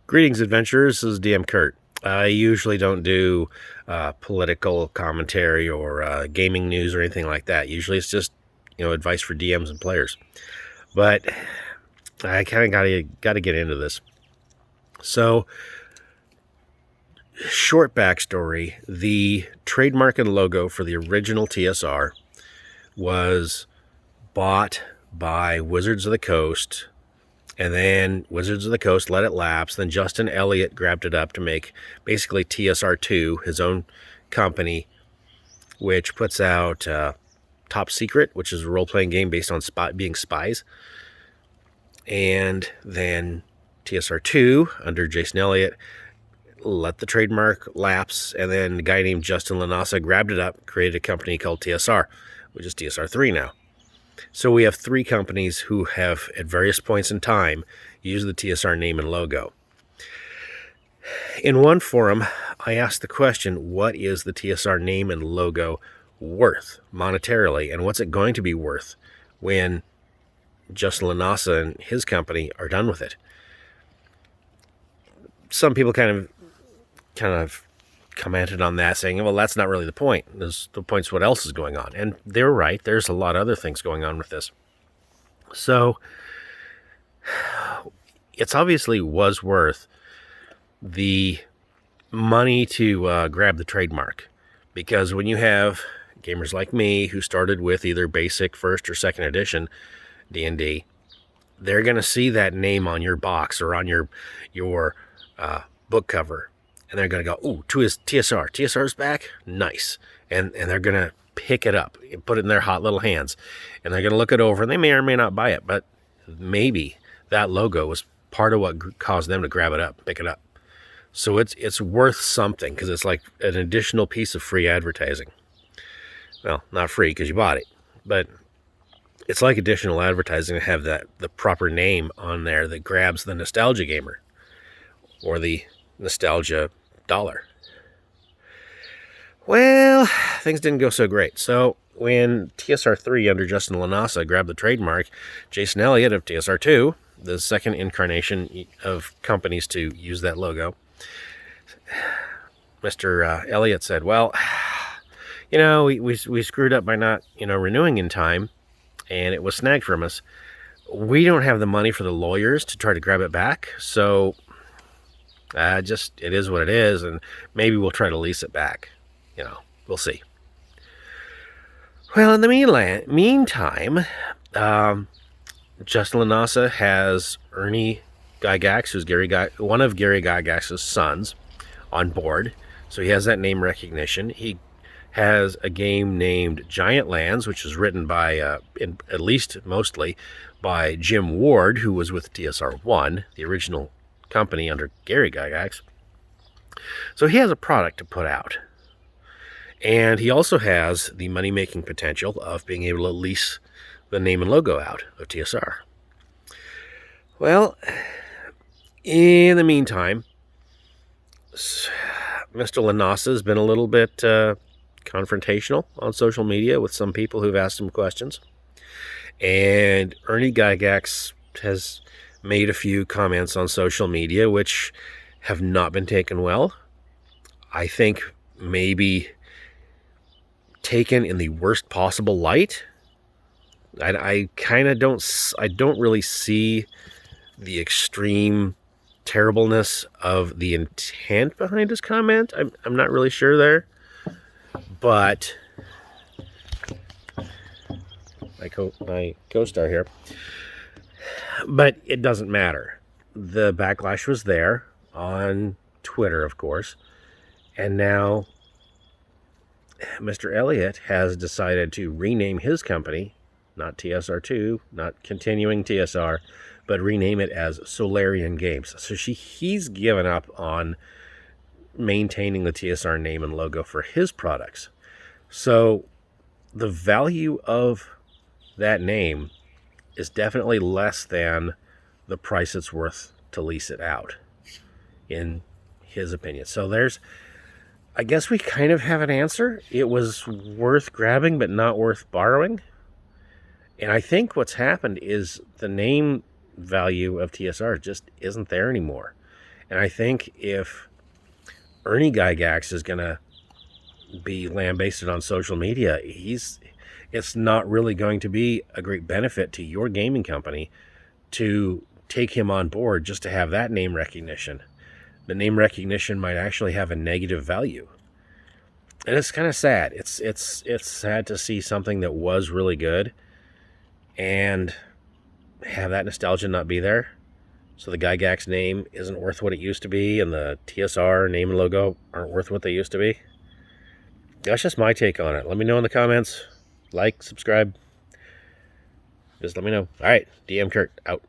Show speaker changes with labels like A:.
A: Greetings, adventurers. This is DM Kurt. I usually don't do political commentary or gaming news or anything like that. Usually it's just, advice for DMs and players. But I kind of got to get into this. So, short backstory. The trademark and logo for the original TSR was bought by Wizards of the Coast, and then Wizards of the Coast let it lapse. Then Justin Elliott grabbed it up to make basically TSR2, his own company, which puts out Top Secret, which is a role-playing game based on being spies. And then TSR2, under Jason Elliott, let the trademark lapse. And then a guy named Justin Lanasa grabbed it up, created a company called TSR, which is TSR3 now. So we have three companies who have, at various points in time, used the TSR name and logo. In one forum, I asked the question, what is the TSR name and logo worth monetarily, and what's it going to be worth when Justin Lanasa and his company are done with it? Some people kind of commented on that, saying, well, that's not really the point. The point's what else is going on. And they're right. There's a lot of other things going on with this. So it's obviously was worth the money to grab the trademark, because when you have gamers like me who started with either basic first or second edition D&D, they're going to see that name on your box or on your book cover. And they're going to go, ooh, to his TSR. TSR's back? Nice. And they're going to pick it up and put it in their hot little hands. And they're going to look it over, and they may or may not buy it. But maybe that logo was part of what caused them to grab it up, pick it up. So it's worth something, because it's like an additional piece of free advertising. Well, not free because you bought it. But it's like additional advertising to have the proper name on there that grabs the nostalgia gamer or the nostalgia dollar. Well, things didn't go so great. So when TSR3 under Justin Lanasa grabbed the trademark, Jason Elliott of TSR2, the second incarnation of companies to use that logo, Mr. Elliott said, well, we screwed up by not, renewing in time, and it was snagged from us. We don't have the money for the lawyers to try to grab it back, so it is what it is, and maybe we'll try to lease it back. We'll see. Well, in the meantime, Justin Lanasa has Ernie Gygax, who's one of Gary Gygax's sons, on board, so he has that name recognition. He has a game named Giant Lands, which is written by, at least mostly, by Jim Ward, who was with TSR1, the original company under Gary Gygax. So he has a product to put out. And he also has the money-making potential of being able to lease the name and logo out of TSR. Well, in the meantime, Mr. Lanasa has been a little bit confrontational on social media with some people who've asked him questions. And Ernie Gygax has made a few comments on social media which have not been taken well. I think maybe taken in the worst possible light. I don't really see the extreme terribleness of the intent behind his comment. I'm not really sure there, but my co-star here. But it doesn't matter. The backlash was there on Twitter, of course. And now Mr. Elliott has decided to rename his company, not TSR2, not continuing TSR, but rename it as Solarian Games. So he's given up on maintaining the TSR name and logo for his products. So the value of that name is definitely less than the price it's worth to lease it out, in his opinion. So I guess we kind of have an answer. It was worth grabbing, but not worth borrowing. And I think what's happened is the name value of TSR just isn't there anymore. And I think if Ernie Gygax is going to be lambasted on social media, it's not really going to be a great benefit to your gaming company to take him on board just to have that name recognition. The name recognition might actually have a negative value. And it's kind of sad. It's sad to see something that was really good and have that nostalgia not be there. So the Gygax name isn't worth what it used to be, and the TSR name and logo aren't worth what they used to be. That's just my take on it. Let me know in the comments. Like, subscribe. Just let me know. All right, DM Kurt, out.